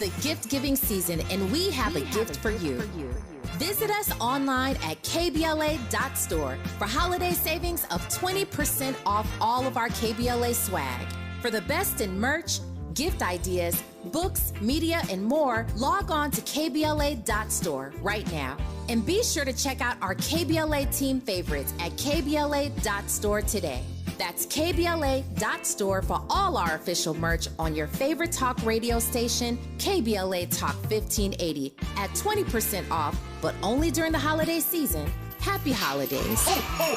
the gift-giving season, and we have a gift for you. Visit us online at KBLA.store for holiday savings of 20% off all of our KBLA swag. For the best in merch, gift ideas, books, media, and more, log on to KBLA.store right now. And be sure to check out our KBLA team favorites at KBLA.store today. That's KBLA.store for all our official merch on your favorite talk radio station, KBLA Talk 1580, at 20% off, but only during the holiday season. Happy holidays. Ho, ho,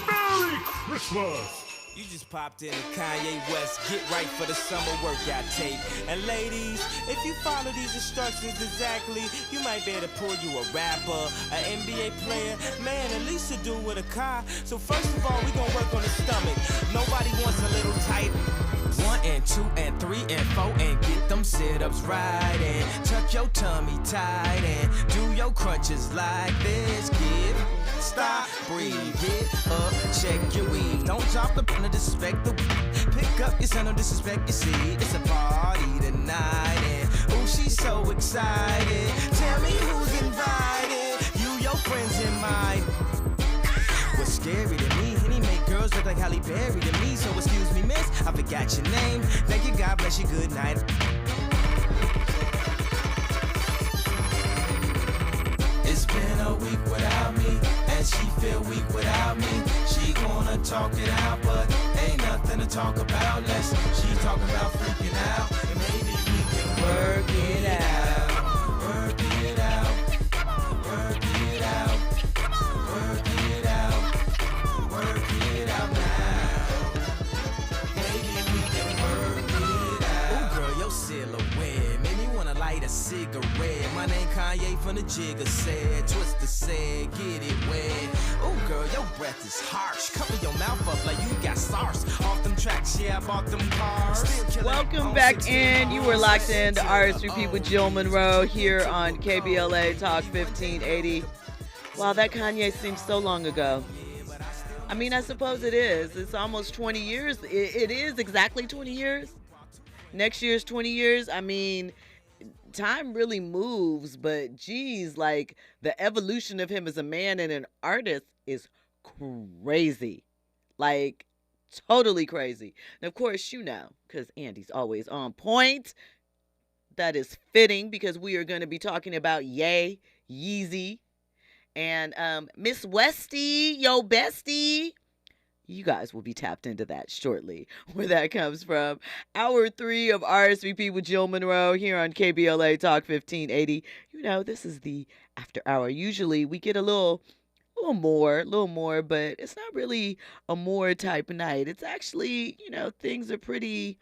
ho! Merry Christmas! You just popped in to Kanye West, get right for the summer workout tape. And ladies, if you follow these instructions exactly, you might be able to pull you a rapper, an NBA player, man, at least to do with a car. So first of all, we gonna work on the stomach. Nobody wants a little tight. 1 and 2 and 3 and 4 and get them sit-ups right and tuck your tummy tight and do your crunches like this. Give, stop, breathe, get up, check your weave. Don't drop the pen to disrespect the pick up your son, don't disrespect your seed. It's a party tonight and ooh, she's so excited. Tell me who's invited, you, your friends, and mine. What's scary to me, and he make girls look like Halle Berry to me. So excuse me, miss, I forgot your name. Thank you, God bless you, good night. It's been a week without me, and she feel weak without me. She wanna talk it out, but ain't nothing to talk about. Unless she talking about freaking out, and maybe we can work it out. Work it out. Work it out. Work it out. Work it out now. Maybe we can work it out. Ooh, girl, your silhouette made me wanna light a cigarette. My name Kanye from the Jigger said, Twister said, get it wet. Ooh, girl, your breath is harsh. Cover your mouth up like you got SARS. Off them tracks, yeah, I bought them cars. Welcome back in. You were locked in to Artists Repeat with Jill Munroe here on KBLA Talk 1580. Wow, that Kanye seems so long ago. I mean, I suppose it is. It's almost 20 years. It is exactly 20 years. Next year's 20 years. I mean, time really moves, but geez, like the evolution of him as a man and an artist is crazy. Like, totally crazy. And of course, you know, because Andy's always on point, that is fitting because we are going to be talking about Ye, Yeezy, and Miss Westy, yo bestie. You guys will be tapped into that shortly, where that comes from. Hour 3 of RSVP with Jill Munroe here on KBLA Talk 1580. You know, this is the after hour. Usually we get a little more, but it's not really a more type night. It's actually, you know, things are pretty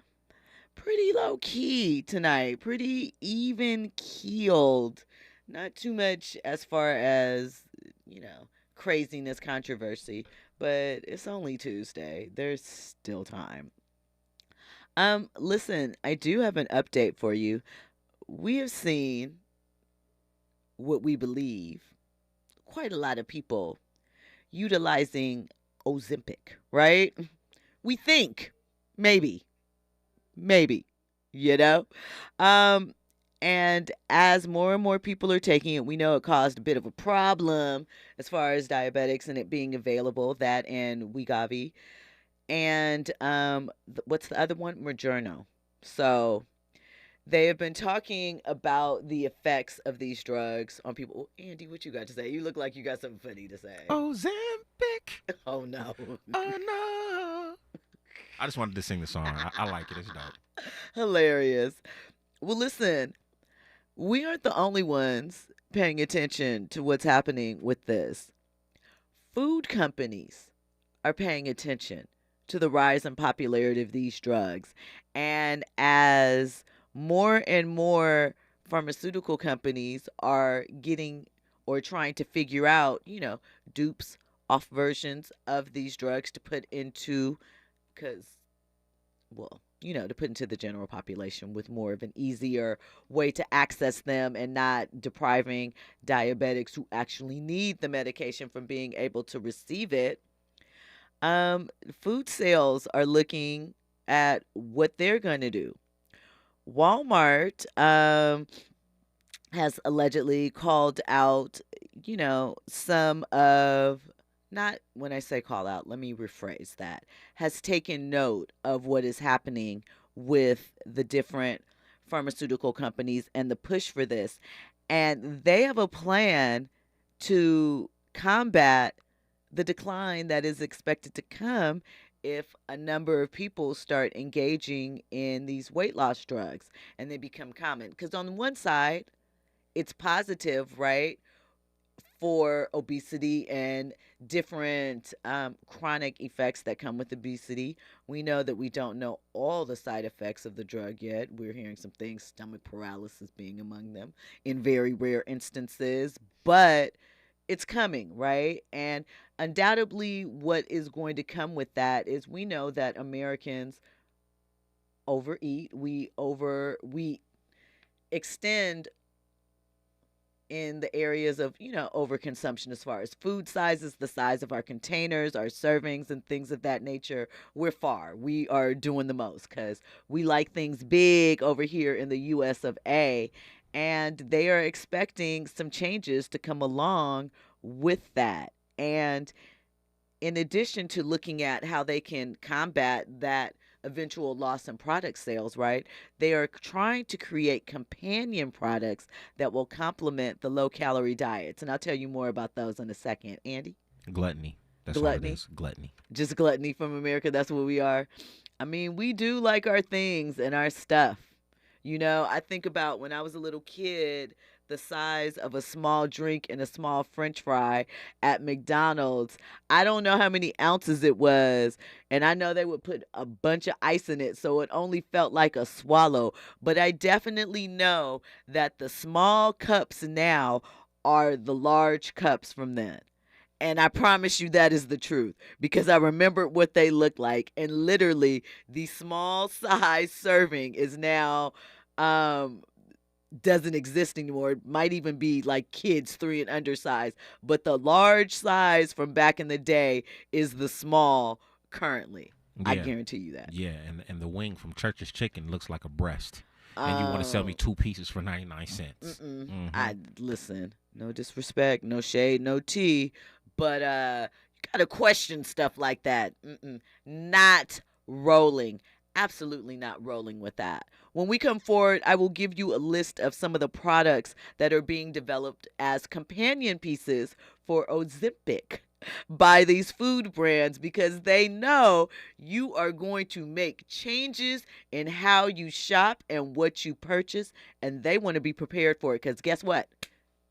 low key tonight, pretty even keeled. Not too much as far as, you know, craziness, controversy, but it's only Tuesday. There's still time. Listen, I do have an update for you. We have seen what we believe quite a lot of people utilizing Ozempic, right? We think maybe, you know? And as more and more people are taking it, we know it caused a bit of a problem as far as diabetics and it being available, that and Wegovy. And what's the other one? Moderna. So they have been talking about the effects of these drugs on people. Oh, Andy, what you got to say? You look like you got something funny to say. Ozempic. Oh, no. Oh, no. I just wanted to sing the song. I like it. It's dope. Hilarious. Well, listen, we aren't the only ones paying attention to what's happening with this. Food companies are paying attention to the rise in popularity of these drugs. And as more and more pharmaceutical companies are getting or trying to figure out, you know, dupes, off versions of these drugs to put into, to put into the general population with more of an easier way to access them and not depriving diabetics who actually need the medication from being able to receive it. Food sales are looking at what they're going to do. Walmart has allegedly called out, some of, not when I say call out, let me rephrase that, has taken note of what is happening with the different pharmaceutical companies and the push for this. And they have a plan to combat the decline that is expected to come if a number of people start engaging in these weight loss drugs and they become common. Because on one side, it's positive, right, for obesity and different chronic effects that come with obesity. We know that we don't know all the side effects of the drug yet. We're hearing some things, stomach paralysis being among them in very rare instances, but it's coming, right? And undoubtedly, what is going to come with that is we know that Americans overeat, we extend in the areas of, overconsumption as far as food sizes, the size of our containers, our servings, and things of that nature. We are doing the most because we like things big over here in the US of A. And they are expecting some changes to come along with that. And in addition to looking at how they can combat that eventual loss in product sales, right? They are trying to create companion products that will complement the low-calorie diets. And I'll tell you more about those in a second. Andy? Gluttony. That's Gluttony. all it is. Gluttony. Just gluttony from America. That's what we are. I mean, we do like our things and our stuff. I think about when I was a little kid, the size of a small drink and a small French fry at McDonald's. I don't know how many ounces it was, and I know they would put a bunch of ice in it, so it only felt like a swallow. But I definitely know that the small cups now are the large cups from then. And I promise you that is the truth because I remember what they looked like. And literally, the small size serving is now doesn't exist anymore. It might even be like kids 3 and under size. But the large size from back in the day is the small currently. Yeah. I guarantee you that. Yeah, and the wing from Church's Chicken looks like a breast. And you want to sell me 2 pieces for 99 cents. I listen, no disrespect, no shade, no tea. But you got to question stuff like that. Not rolling. Absolutely not rolling with that. When we come forward, I will give you a list of some of the products that are being developed as companion pieces for Ozempic by these food brands because they know you are going to make changes in how you shop and what you purchase, and they want to be prepared for it because guess what?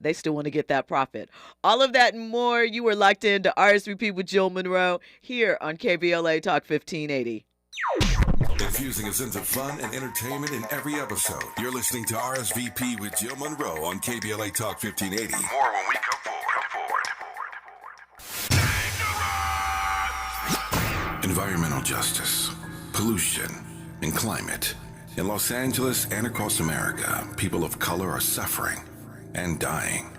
They still want to get that profit. All of that and more. You are locked into RSVP with Jill Munroe here on KBLA Talk 1580. Infusing a sense of fun and entertainment in every episode. You're listening to RSVP with Jill Munroe on KBLA Talk 1580. More when we come forward. Environmental justice, pollution, and climate. In Los Angeles and across America, people of color are suffering and dying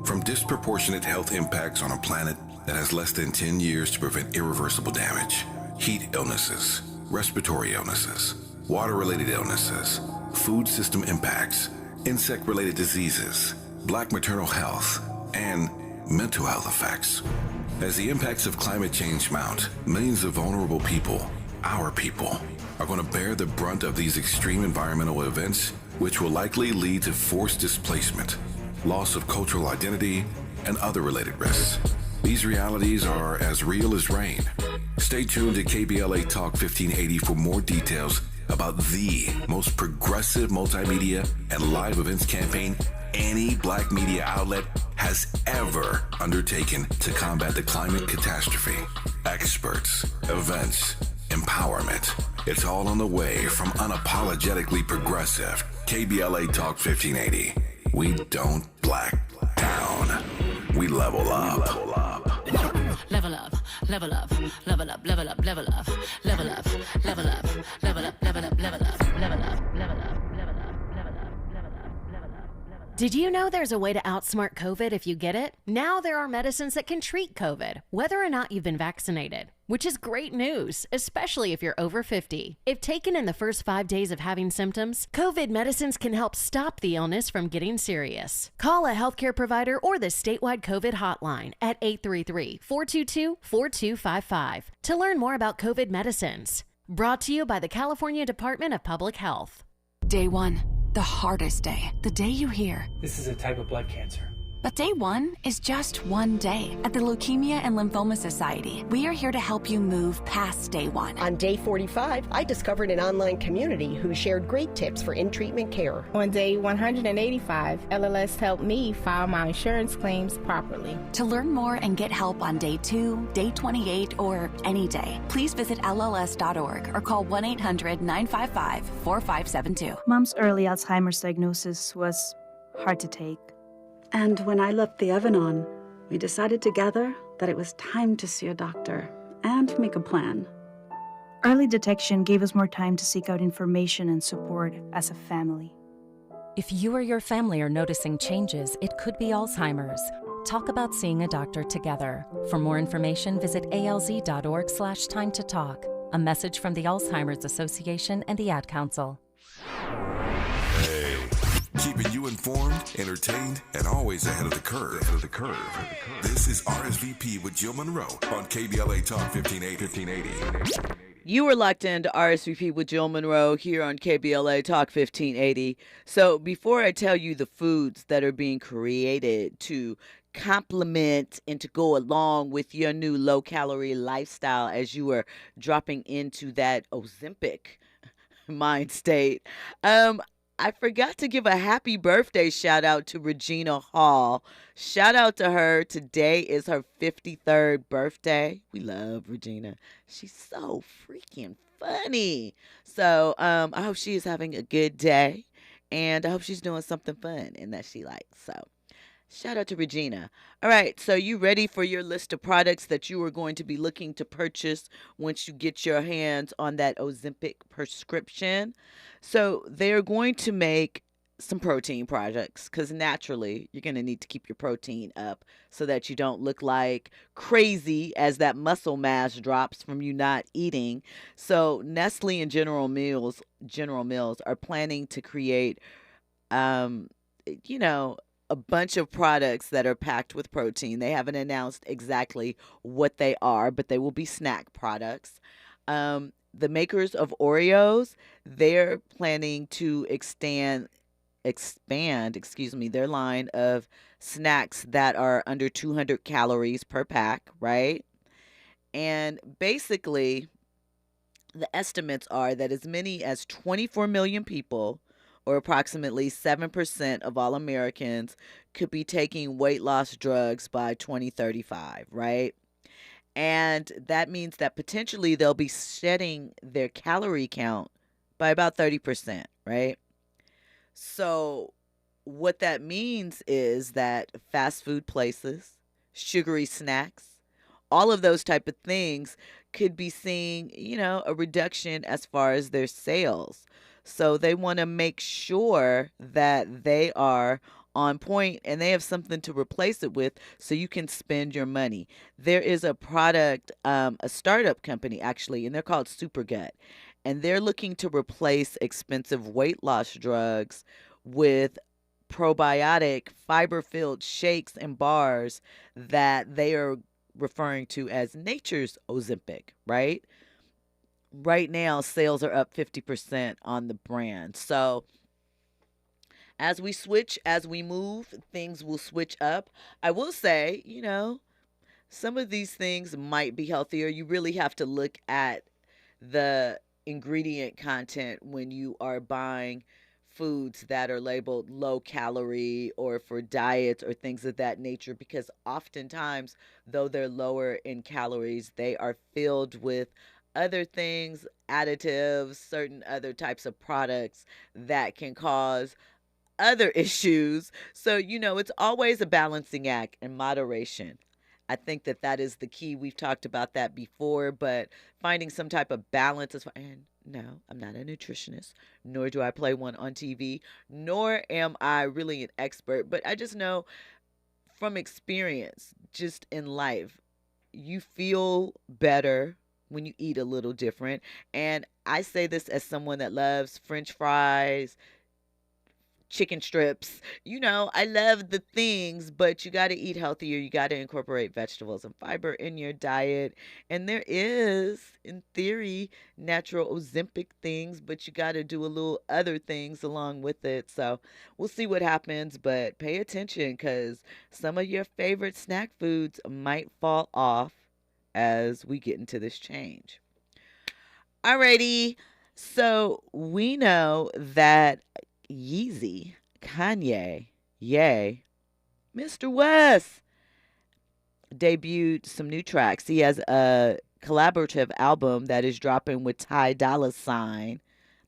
from disproportionate health impacts on a planet that has less than 10 years to prevent irreversible damage. Heat illnesses, respiratory illnesses, water-related illnesses, food system impacts, insect-related diseases, black maternal health, and mental health effects. As the impacts of climate change mount, millions of vulnerable people, our people, are going to bear the brunt of these extreme environmental events, which will likely lead to forced displacement, loss of cultural identity, and other related risks. These realities are as real as rain. Stay tuned to KBLA Talk 1580 for more details about the most progressive multimedia and live events campaign any black media outlet has ever undertaken to combat the climate catastrophe. Experts, events, empowerment. It's all on the way from unapologetically progressive KBLA Talk 1580. We don't black down. We level up. Level up, level up, level up, level up, level up, level up, level up, level up, level up, level up, level up, level up. Did you know there's a way to outsmart COVID if you get it? Now there are medicines that can treat COVID, whether or not you've been vaccinated. which is great news, especially if you're over 50. If taken in the first 5 days of having symptoms, COVID medicines can help stop the illness from getting serious. Call a healthcare provider or the statewide COVID hotline at 833-422-4255 to learn more about COVID medicines. Brought to you by the California Department of Public Health. Day 1, the hardest day, the day you hear. This is a type of blood cancer. But day 1 is just one day. At the Leukemia and Lymphoma Society, we are here to help you move past day 1. On day 45, I discovered an online community who shared great tips for in-treatment care. On day 185, LLS helped me file my insurance claims properly. To learn more and get help on day 2, day 28, or any day, please visit LLS.org or call 1-800-955-4572. Mom's early Alzheimer's diagnosis was hard to take. And when I left the oven on, we decided together that it was time to see a doctor and make a plan. Early detection gave us more time to seek out information and support as a family. If you or your family are noticing changes, it could be Alzheimer's. Talk about seeing a doctor together. For more information, visit alz.org/time to talk. A message from the Alzheimer's Association and the Ad Council. Hey, keeping you informed, entertained, and always ahead of the curve. This is RSVP with Jill Munroe on KBLA Talk 1580. You are locked into RSVP with Jill Munroe here on KBLA Talk 1580. So before I tell you the foods that are being created to complement and to go along with your new low-calorie lifestyle as you are dropping into that Ozempic mind state, I forgot to give a happy birthday shout out to Regina Hall. Shout out to her. Today is her 53rd birthday. We love Regina. She's so freaking funny. So I hope she is having a good day. And I hope she's doing something fun and that she likes. So shout out to Regina. All right, so you ready for your list of products that you are going to be looking to purchase once you get your hands on that Ozempic prescription? So they're going to make some protein products because naturally you're going to need to keep your protein up so that you don't look like crazy as that muscle mass drops from you not eating. So Nestle and General Mills are planning to create, a bunch of products that are packed with protein. They haven't announced exactly what they are, but they will be snack products. The makers of Oreos, they're planning to expand, their line of snacks that are under 200 calories per pack, right? And basically, the estimates are that as many as 24 million people, or approximately 7% of all Americans, could be taking weight loss drugs by 2035, right? And that means that potentially they'll be shedding their calorie count by about 30%, right? So what that means is that fast food places, sugary snacks, all of those type of things could be seeing, a reduction as far as their sales. So they want to make sure that they are on point and they have something to replace it with so you can spend your money. There is a product, a startup company actually, and they're called Supergut. And they're looking to replace expensive weight loss drugs with probiotic, fiber-filled shakes and bars that they are referring to as nature's Ozempic, right? Right now, sales are up 50% on the brand. So as we move, things will switch up. I will say, some of these things might be healthier. You really have to look at the ingredient content when you are buying foods that are labeled low calorie or for diets or things of that nature, because oftentimes, though they're lower in calories, they are filled with other things, additives, certain other types of products that can cause other issues. So, it's always a balancing act in moderation. I think that is the key. We've talked about that before, but finding some type of balance and no, I'm not a nutritionist, nor do I play one on TV, nor am I really an expert, but I just know from experience, just in life, you feel better when you eat a little different. And I say this as someone that loves French fries, chicken strips. I love the things, but you got to eat healthier. You got to incorporate vegetables and fiber in your diet. And there is, in theory, natural Ozempic things, but you got to do a little other things along with it. So we'll see what happens, but pay attention because some of your favorite snack foods might fall off as we get into this change. Alrighty. So we know that Yeezy, Kanye, Ye, Mr. West debuted some new tracks. He has a collaborative album that is dropping with Ty Dolla $ign.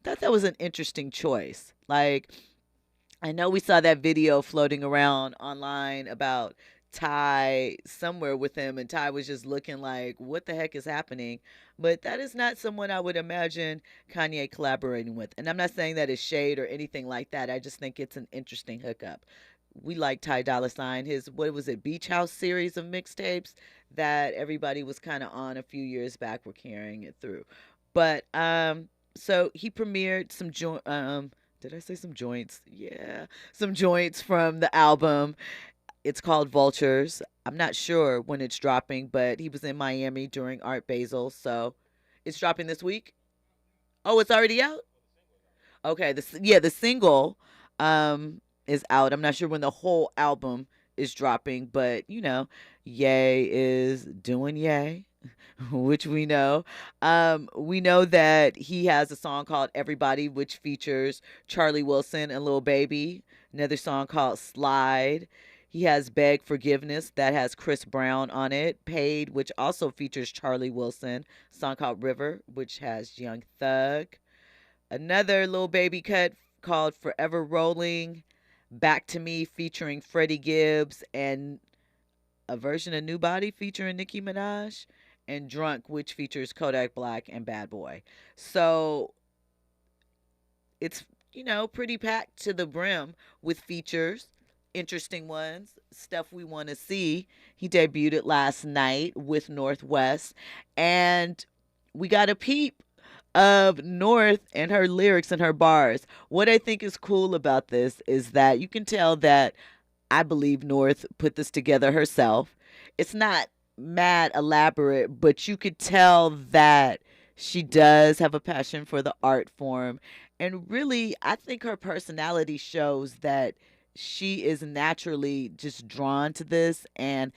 Thought that was an interesting choice. Like, I know we saw that video floating around online about Ty somewhere with him, and Ty was just looking like, what the heck is happening? But that is not someone I would imagine Kanye collaborating with. And I'm not saying that is shade or anything like that. I just think it's an interesting hookup. We like Ty Dolla $ign, his, what was it, Beach House series of mixtapes that everybody was kind of on a few years back. We're carrying it through. But, so he premiered some did I say some joints? Yeah, some joints from the album. It's called Vultures. I'm not sure when it's dropping, but he was in Miami during Art Basel, so it's dropping this week. Oh, it's already out? Okay, the single is out. I'm not sure when the whole album is dropping, but Ye is doing Ye, which we know. We know that he has a song called Everybody, which features Charlie Wilson and Lil Baby. Another song called Slide. He has Beg Forgiveness that has Chris Brown on it. Paid, which also features Charlie Wilson. A song called River, which has Young Thug. Another Lil Baby cut called Forever Rolling. Back to Me featuring Freddie Gibbs. And a version of New Body featuring Nicki Minaj. And Drunk, which features Kodak Black and Bad Boy. So it's, pretty packed to the brim with features. Interesting ones, stuff we want to see. He debuted it last night with Northwest, and we got a peep of North and her lyrics and her bars. What I think is cool about this is that you can tell that I believe North put this together herself. It's not mad elaborate, but you could tell that she does have a passion for the art form, and really, I think her personality shows that she is naturally just drawn to this. And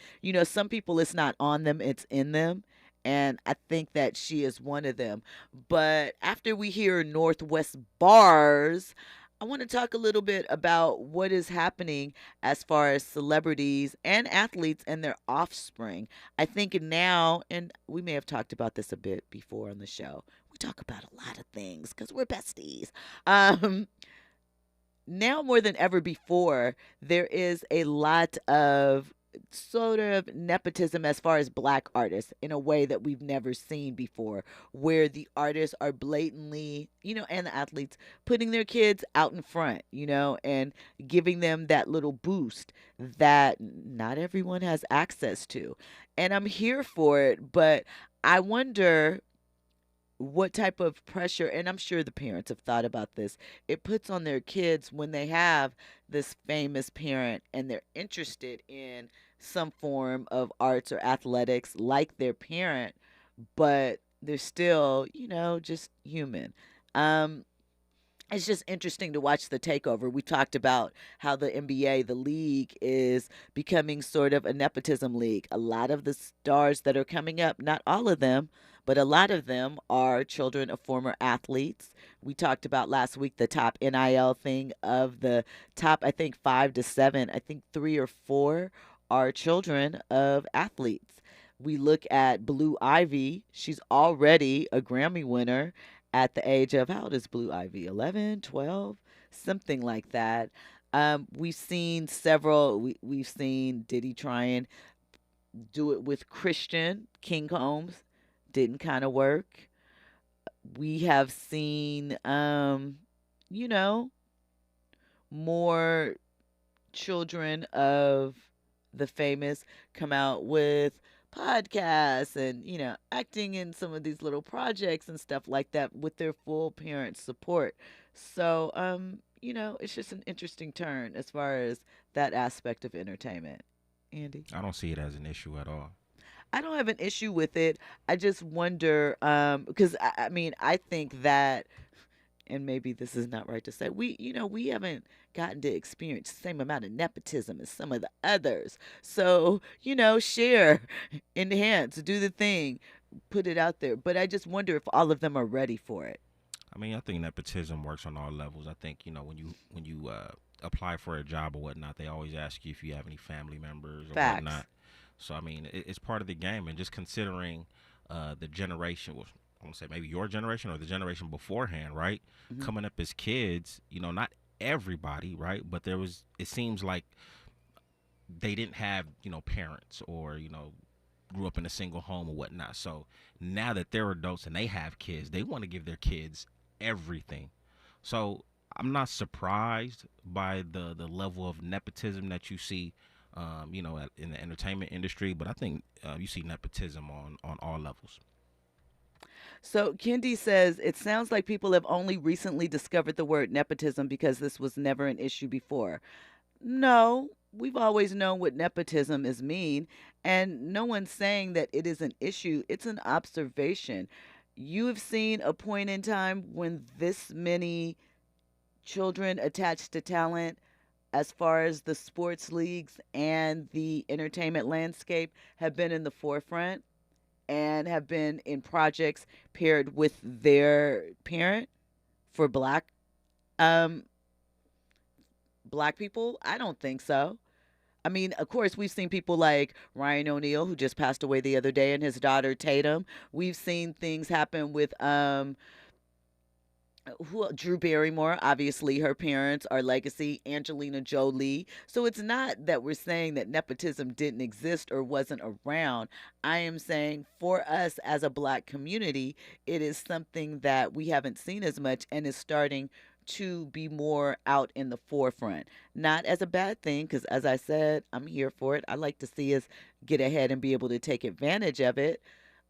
some people, it's not on them, it's in them, and I think that she is one of them. But after we hear Northwest bars, I want to talk a little bit about what is happening as far as celebrities and athletes and their offspring. I think now, and we may have talked about this a bit before on the show, we talk about a lot of things because we're besties. Now more than ever before, there is a lot of sort of nepotism as far as black artists in a way that we've never seen before, where the artists are blatantly, and the athletes putting their kids out in front, and giving them that little boost that not everyone has access to. And I'm here for it, but I wonder what type of pressure, and I'm sure the parents have thought about this, it puts on their kids when they have this famous parent and they're interested in some form of arts or athletics like their parent, but they're still, just human. It's just interesting to watch the takeover. We talked about how the NBA, the league, is becoming sort of a nepotism league. A lot of the stars that are coming up, not all of them, but a lot of them are children of former athletes. We talked about last week the top NIL thing. Of the top, I think 5 to 7, I think 3 or 4 are children of athletes. We look at Blue Ivy. She's already a Grammy winner at the age of, how old is Blue Ivy? 11, 12, something like that. We've seen several, we've seen Diddy try and do it with Christian King Combs. Didn't kind of work. We have seen, more children of the famous come out with podcasts and, acting in some of these little projects and stuff like that with their full parent support. So, it's just an interesting turn as far as that aspect of entertainment. Andy? I don't see it as an issue at all. I don't have an issue with it. I just wonder, because I think that, and maybe this is not right to say, we haven't gotten to experience the same amount of nepotism as some of the others. So, share, enhance, do the thing, put it out there. But I just wonder if all of them are ready for it. I think nepotism works on all levels. I think, when you apply for a job or whatnot, they always ask you if you have any family members or Facts. whatnot. So, it's part of the game. And just considering the generation, well, I want to say maybe your generation or the generation beforehand, right? Mm-hmm. Coming up as kids, not everybody, right? But it seems like they didn't have, parents or, grew up in a single home or whatnot. So now that they're adults and they have kids, they want to give their kids everything. So I'm not surprised by the level of nepotism that you see, in the entertainment industry. But I think you see nepotism on all levels. So Kendi says, it sounds like people have only recently discovered the word nepotism because this was never an issue before. No, we've always known what nepotism is mean, and no one's saying that it is an issue. It's an observation. You have seen a point in time when this many children attached to talent, as far as the sports leagues and the entertainment landscape, have been in the forefront and have been in projects paired with their parent for black people? I don't think so. Of course, we've seen people like Ryan O'Neal, who just passed away the other day, and his daughter Tatum. We've seen things happen with Drew Barrymore, obviously her parents are legacy, Angelina Jolie. So it's not that we're saying that nepotism didn't exist or wasn't around. I am saying for us as a black community, it is something that we haven't seen as much and is starting to be more out in the forefront. Not as a bad thing, because as I said, I'm here for it. I like to see us get ahead and be able to take advantage of it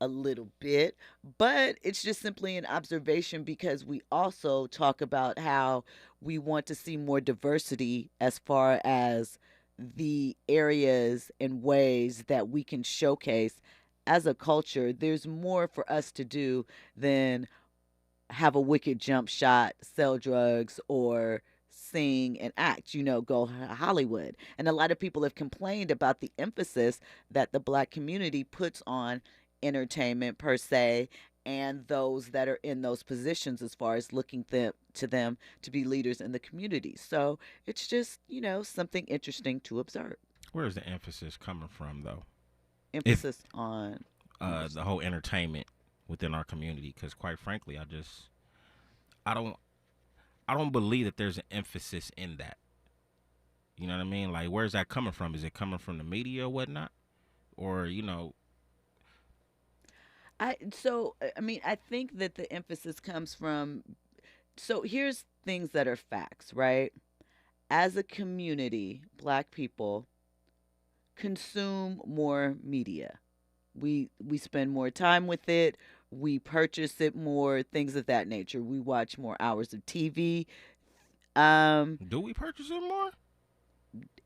a little bit, but it's just simply an observation because we also talk about how we want to see more diversity as far as the areas and ways that we can showcase as a culture. There's more for us to do than have a wicked jump shot, sell drugs, or sing and act, go Hollywood. And a lot of people have complained about the emphasis that the black community puts on entertainment per se, and those that are in those positions as far as looking to them to be leaders in the community. So it's just, something interesting to observe. Where is the emphasis coming from, though? Emphasis on the whole entertainment within our community, because quite frankly, I don't believe that there's an emphasis in that. You know what I mean? Like, where's that coming from? Is it coming from the media or whatnot? Or, I think that the emphasis comes from, so here's things that are facts, right? As a community, black people consume more media. We spend more time with it. We purchase it more, things of that nature. We watch more hours of TV. Do we purchase it more?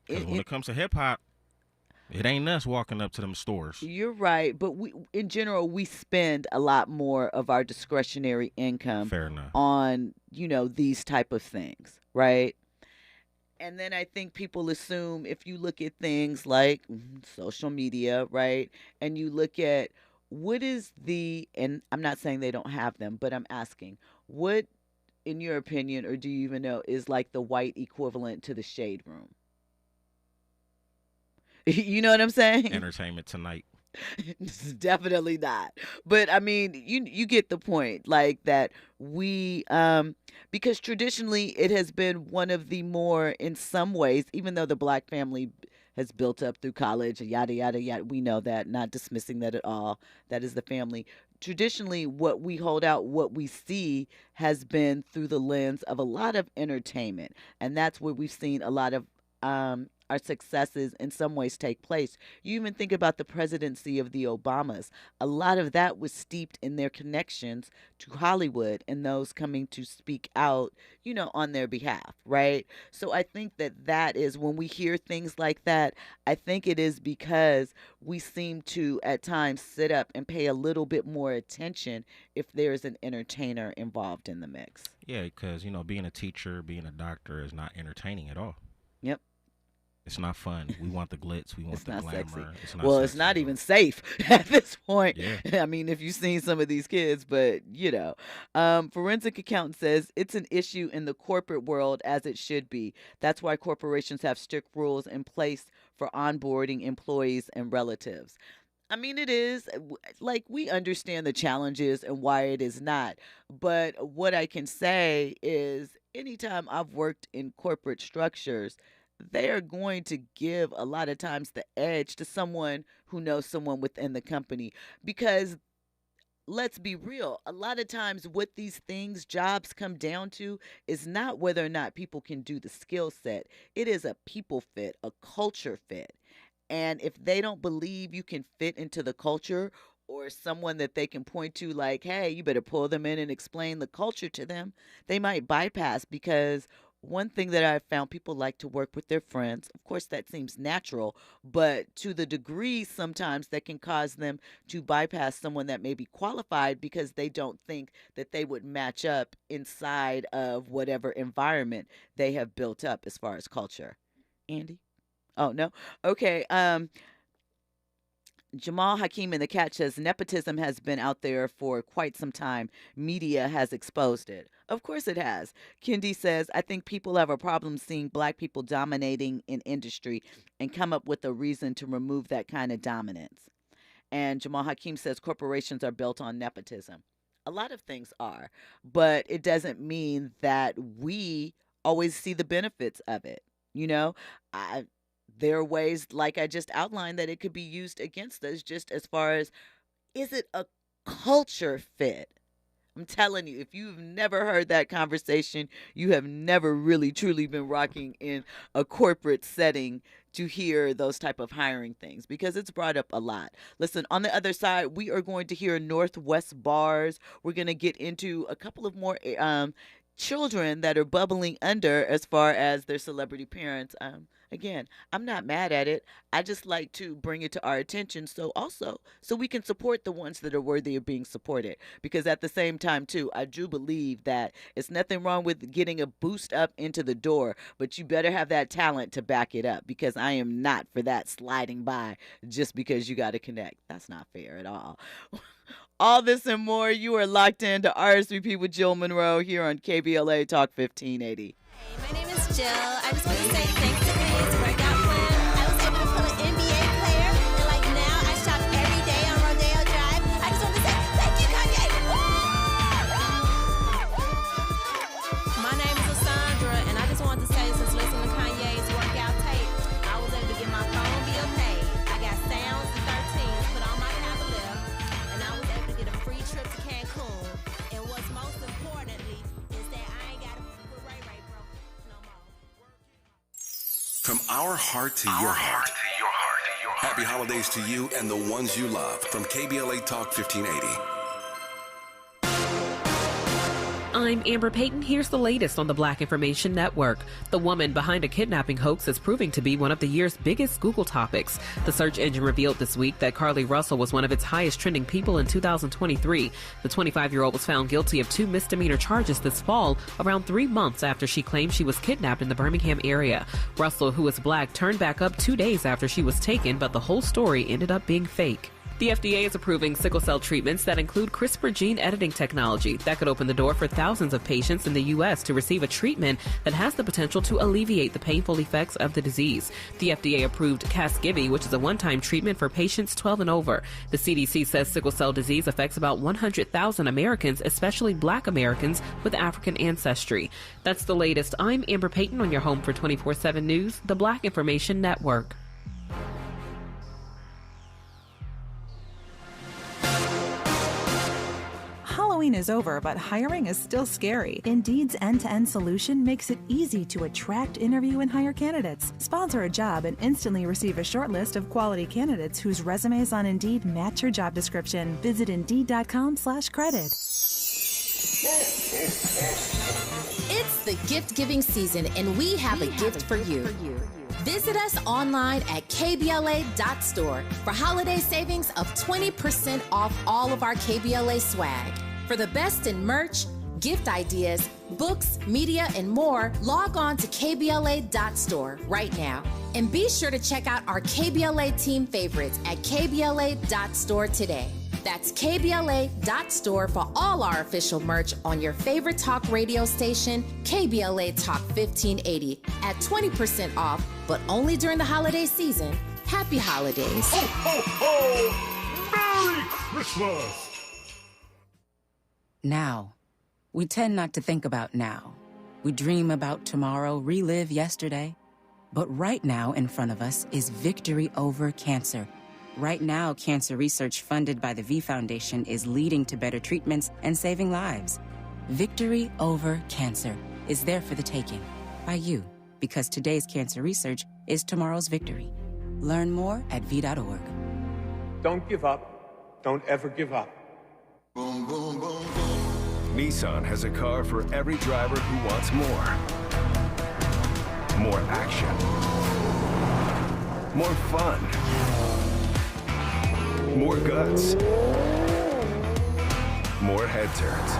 Because when it comes to hip hop, it ain't us walking up to them stores. You're right, but in general, we spend a lot more of our discretionary income Fair enough. on, these type of things, right? And then I think people assume if you look at things like social media, right, and you look at what is and I'm not saying they don't have them, but I'm asking, what, in your opinion, or do you even know, is like the white equivalent to the shade room? You know what I'm saying? Entertainment Tonight. Definitely not. But you get the point. Like that we, because traditionally it has been one of the more, in some ways, even though the black family has built up through college and yada, yada, yada, we know that, not dismissing that at all. That is the family. Traditionally, what we hold out, what we see has been through the lens of a lot of entertainment. And that's where we've seen a lot of our successes in some ways take place. You even think about the presidency of the Obamas. A lot of that was steeped in their connections to Hollywood and those coming to speak out, on their behalf, right? So I think that is when we hear things like that, I think it is because we seem to at times sit up and pay a little bit more attention if there's an entertainer involved in the mix. Yeah, because, being a teacher, being a doctor is not entertaining at all. Yep. It's not fun. We want the glitz. We want the glamour. Sexy. It's not well, sexy. It's not even safe at this point. Yeah. I mean, if you've seen some of these kids, but forensic accountant says it's an issue in the corporate world as it should be. That's why corporations have strict rules in place for onboarding employees and relatives. I mean, it is like we understand the challenges and why it is not. But what I can say is anytime I've worked in corporate structures, they are going to give a lot of times the edge to someone who knows someone within the company. Because let's be real, a lot of times what these jobs come down to is not whether or not people can do the skill set. It is a people fit, a culture fit. And if they don't believe you can fit into the culture or someone that they can point to like, hey, you better pull them in and explain the culture to them, they might bypass because one thing that I've found, people like to work with their friends. Of course, that seems natural, but to the degree sometimes that can cause them to bypass someone that may be qualified because they don't think that they would match up inside of whatever environment they have built up as far as culture. Andy? Oh, no? Okay. Jamal Hakeem in the chat says nepotism has been out there for quite some time. Media has exposed it. Of course it has. Kendi says, I think people have a problem seeing black people dominating in industry and come up with a reason to remove that kind of dominance. And Jamal Hakeem says corporations are built on nepotism. A lot of things are, but it doesn't mean that we always see the benefits of it. There are ways, like I just outlined, that it could be used against us just as far as, is it a culture fit? I'm telling you, if you've never heard that conversation, you have never really truly been rocking in a corporate setting to hear those type of hiring things because it's brought up a lot. Listen, on the other side, we are going to hear Northwest bars. We're going to get into a couple of more children that are bubbling under as far as their celebrity parents. Again, I'm not mad at it. I just like to bring it to our attention so we can support the ones that are worthy of being supported. Because at the same time, too, I do believe that it's nothing wrong with getting a boost up into the door, but you better have that talent to back it up because I am not for that sliding by just because you got to connect. That's not fair at all. All this and more, you are locked into RSVP with Jill Munroe here on KBLA Talk 1580. Hey, my name is Jill. I just want to say thanks to Kanye's workout plan. I was able to pull an NBA player, and like now I shop every day on Rodeo Drive. I just want to say thank you, Kanye. My name is Alessandra, and I just wanted to say since listening to Kanye's workout tape, I was able to get my phone bill paid. I got sounds and 13s put on my cavalier, and I was able to get a free trip to Cancun. And what's most importantly is that I ain't got to fuck with Ray Ray bro no more. From our heart to your heart. Happy holidays to you and the ones you love from KBLA Talk 1580. I'm Amber Payton. Here's the latest on the Black Information Network. The woman behind a kidnapping hoax is proving to be one of the year's biggest Google topics. The search engine revealed this week that Carly Russell was one of its highest trending people in 2023. The 25-year-old was found guilty of 2 misdemeanor charges this fall, around 3 months after she claimed she was kidnapped in the Birmingham area. Russell, who is black, turned back up 2 days after she was taken, but the whole story ended up being fake. The FDA is approving sickle cell treatments that include CRISPR gene editing technology that could open the door for thousands of patients in the U.S. to receive a treatment that has the potential to alleviate the painful effects of the disease. The FDA approved Casgevy, which is a one-time treatment for patients 12 and over. The CDC says sickle cell disease affects about 100,000 Americans, especially Black Americans with African ancestry. That's the latest. I'm Amber Payton on your home for 24/7 News, the Black Information Network. Halloween pain is over, but hiring is still scary. Indeed's end-to-end solution makes it easy to attract, interview, and hire candidates. Sponsor a job and instantly receive a short list of quality candidates whose resumes on Indeed match your job description. Visit Indeed.com/credit. It's the gift-giving season, and we have a gift for you. Visit us online at KBLA.store for holiday savings of 20% off all of our KBLA swag. For the best in merch, gift ideas, books, media, and more, log on to KBLA.store right now. And be sure to check out our KBLA team favorites at KBLA.store today. That's KBLA.store for all our official merch on your favorite talk radio station, KBLA Talk 1580, at 20% off, but only during the holiday season. Happy holidays. Ho, ho, ho! Merry Christmas! Now. We tend not to think about now. We dream about tomorrow, relive yesterday. But right now in front of us is victory over cancer. Right now, cancer research funded by the V Foundation is leading to better treatments and saving lives. Victory over cancer is there for the taking by you, because today's cancer research is tomorrow's victory. Learn more at v.org. Don't give up. Don't ever give up. Boom, boom, boom, boom. Nissan has a car for every driver who wants more. More action. More fun. More guts. More head turns.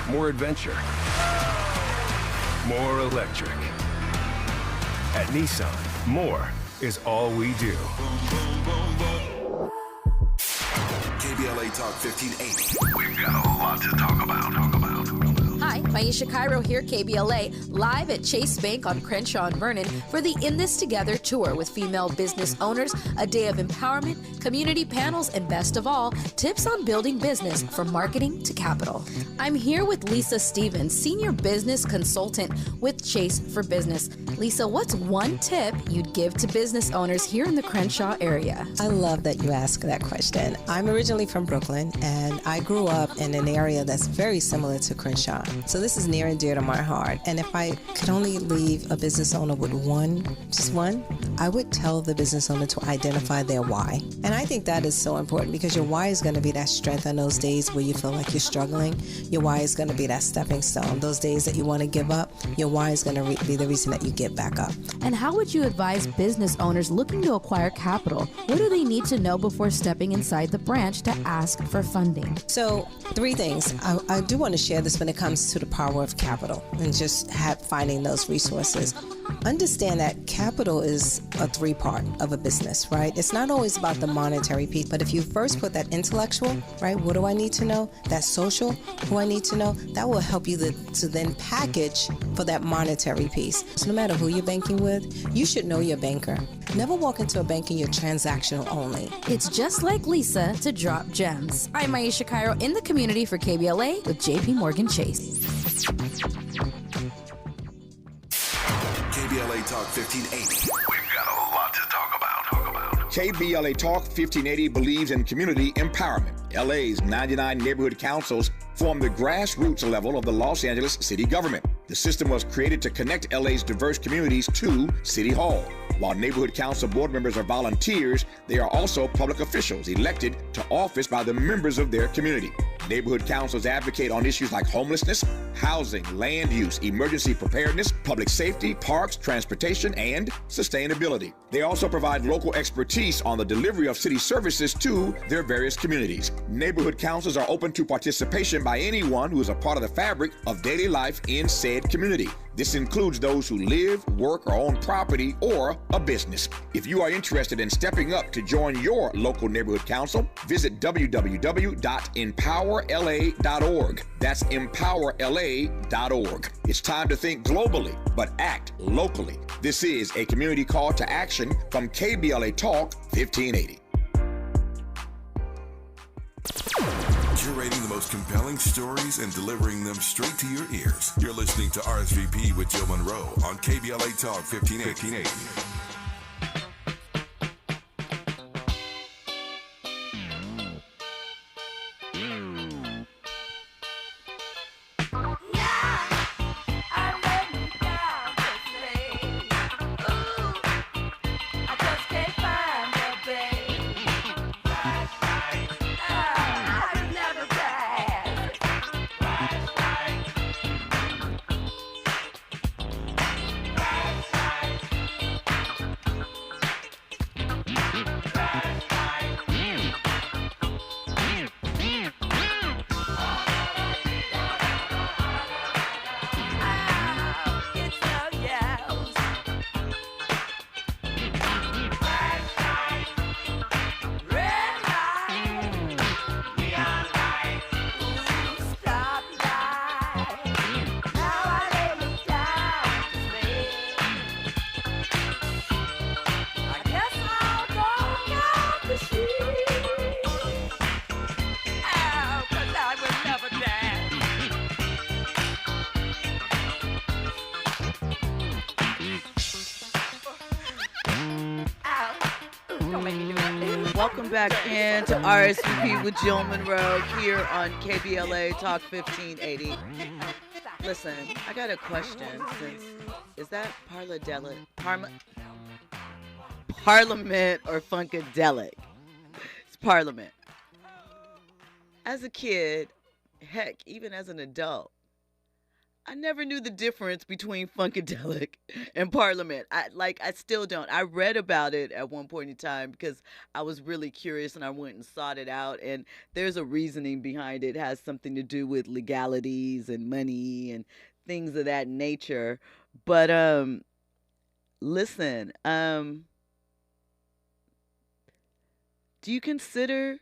More adventure. More electric. At Nissan, more is all we do. KBLA Talk 1580. We've got a lot to talk about. Hi, Maisha Cairo here, KBLA, live at Chase Bank on Crenshaw and Vernon for the In This Together tour with female business owners, a day of empowerment, community panels, and best of all, tips on building business from marketing to capital. I'm here with Lisa Stevens, Senior Business Consultant with Chase for Business. Lisa, what's one tip you'd give to business owners here in the Crenshaw area? I love that you asked that question. I'm originally from Brooklyn, and I grew up in an area that's very similar to Crenshaw. So this is near and dear to my heart. And if I could only leave a business owner with just one, I would tell the business owner to identify their why. And I think that is so important, because your why is going to be that strength on those days where you feel like you're struggling. Your why is going to be that stepping stone. Those days that you want to give up, your why is going to be the reason that you get back up. And how would you advise business owners looking to acquire capital? What do they need to know before stepping inside the branch to ask for funding? So 3 things. I do want to share this when it comes to the power of capital and just finding those resources. Understand that capital is a 3-part of a business, right? It's not always about the monetary piece, but if you first put that intellectual, right? What do I need to know? That social, who I need to know, that will help you to then package for that monetary piece. So no matter who you're banking with, you should know your banker. Never walk into a bank and you're transactional only. It's just like Lisa to drop gems. I'm Maisha Cairo in the community for KBLA with JP Morgan Chase. KBLA Talk 1580. We've got a lot to talk about. KBLA Talk 1580 believes in community empowerment. LA's 99 neighborhood councils form the grassroots level of the Los Angeles city government. The system was created to connect LA's diverse communities to City Hall. While neighborhood council board members are volunteers, they are also public officials elected to office by the members of their community. Neighborhood councils advocate on issues like homelessness, housing, land use, emergency preparedness, public safety, parks, transportation, and sustainability. They also provide local expertise on the delivery of city services to their various communities. Neighborhood councils are open to participation by anyone who is a part of the fabric of daily life in said community. This includes those who live, work, or own property or a business. If you are interested in stepping up to join your local neighborhood council, visit www.empowerla.org. That's empowerla.org. It's time to think globally, but act locally. This is a community call to action from KBLA Talk 1580. Curating the most compelling stories and delivering them straight to your ears. You're listening to RSVP with Jill Munroe on KBLA Talk 1580. Welcome back into RSVP with Jill Munroe here on KBLA Talk 1580. Listen, I got a question. Is that Parliament or Funkadelic? It's Parliament. As a kid, heck, even as an adult, I never knew the difference between Funkadelic and Parliament. I still don't. I read about it at one point in time because I was really curious and I went and sought it out. And there's a reasoning behind it. It has something to do with legalities and money and things of that nature. But listen, do you consider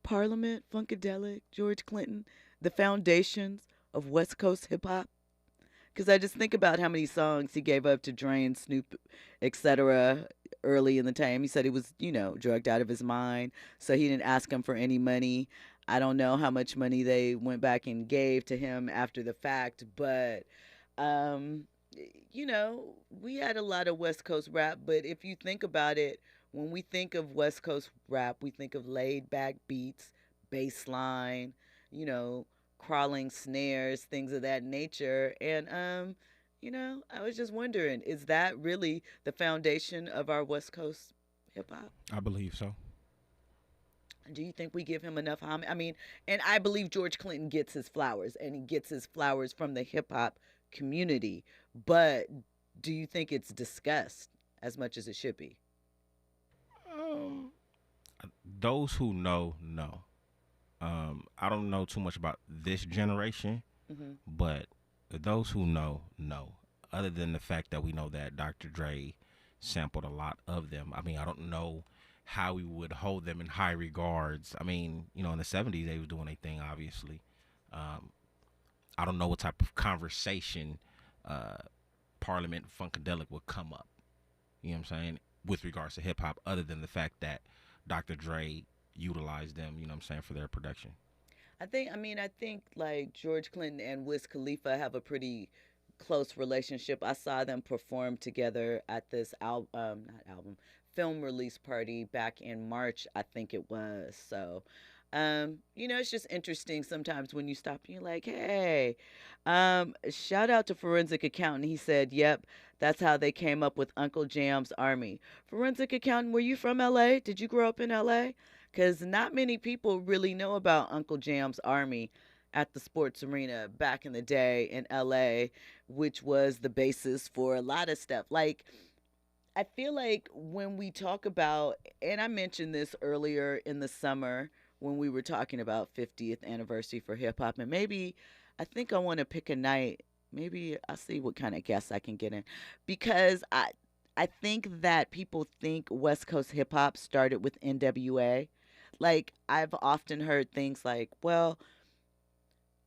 Parliament, Funkadelic, George Clinton, the foundations of West Coast hip hop? Because I just think about how many songs he gave up to Dre and Snoop, etc. early in the time. He said he was, drugged out of his mind, so he didn't ask him for any money. I don't know how much money they went back and gave to him after the fact, but, we had a lot of West Coast rap. But if you think about it, when we think of West Coast rap, we think of laid back beats, bass line, crawling snares, things of that nature. And, I was just wondering, is that really the foundation of our West Coast hip hop? I believe so. Do you think we give him enough homage? I mean, and I believe George Clinton gets his flowers, and he gets his flowers from the hip hop community. But do you think it's discussed as much as it should be? Those who know. I don't know too much about this generation, but those who know. Other than the fact that we know that Dr. Dre sampled a lot of them. I mean, I don't know how we would hold them in high regards. I mean, in the 70s, they was doing their thing, obviously. I don't know what type of conversation Parliament Funkadelic would come up, you know what I'm saying, with regards to hip-hop, other than the fact that Dr. Dre utilized them, you know what I'm saying, for their production. I think like George Clinton and Wiz Khalifa have a pretty close relationship. I saw them perform together at this film release party back in March, I think it was. So, it's just interesting sometimes when you stop and you're like, hey, shout out to Forensic Accountant. He said, yep, that's how they came up with Uncle Jam's Army. Forensic Accountant, were you from LA? Did you grow up in LA? Because not many people really know about Uncle Jam's Army at the sports arena back in the day in LA, which was the basis for a lot of stuff. Like, I feel like when we talk about, and I mentioned this earlier in the summer when we were talking about 50th anniversary for hip hop, and maybe I think I want to pick a night. Maybe I'll see what kind of guests I can get in, because I think that people think West Coast hip hop started with NWA. Like, I've often heard things like, well,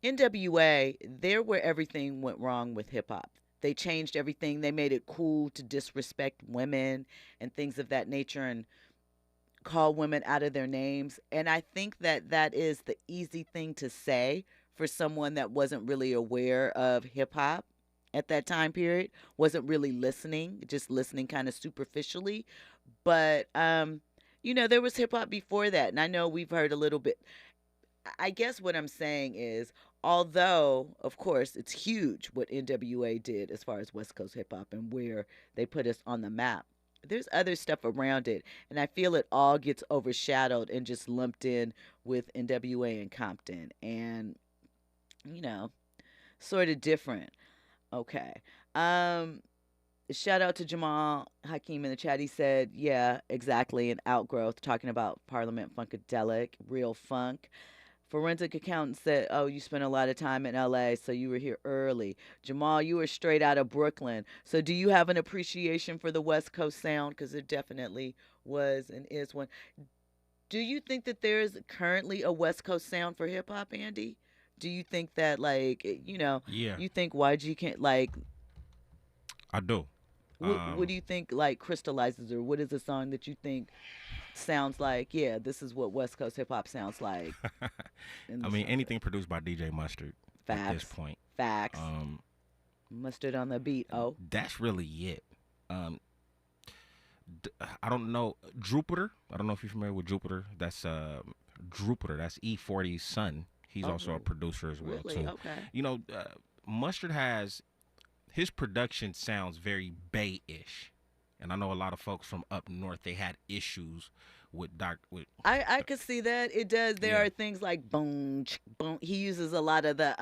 NWA, they're where everything went wrong with hip hop. They changed everything. They made it cool to disrespect women and things of that nature and call women out of their names. And I think that that is the easy thing to say for someone that wasn't really aware of hip hop at that time period, wasn't really listening, just listening kind of superficially. But, there was hip hop before that. And I know we've heard a little bit. I guess what I'm saying is, although, of course, it's huge what NWA did as far as West Coast hip hop and where they put us on the map, there's other stuff around it. And I feel it all gets overshadowed and just lumped in with NWA and Compton. And, sort of different. Okay. Shout out to Jamal Hakeem in the chat. He said, yeah, exactly, an outgrowth, talking about Parliament Funkadelic, real funk. Forensic Accountant said, oh, you spent a lot of time in LA, so you were here early. Jamal, you were straight out of Brooklyn. So do you have an appreciation for the West Coast sound? Because there definitely was and is one. Do you think that there's currently a West Coast sound for hip hop, Andy? Do you think that, Yeah. You think YG can't, I do. What do you think, crystallizes, or what is a song that you think sounds like, yeah, this is what West Coast hip hop sounds like? I mean, anything produced by DJ Mustard at this point. Facts. Mustard on the beat. Oh, that's really it. I don't know Jupiter. I don't know if you're familiar with Jupiter. That's Jupiter. That's E40's son. He's also a producer as well too. Okay. You know, Mustard has his production sounds very Bay-ish, and I know a lot of folks from up north they had issues with I could see that it does. There are things like boom, boom. He uses a lot of the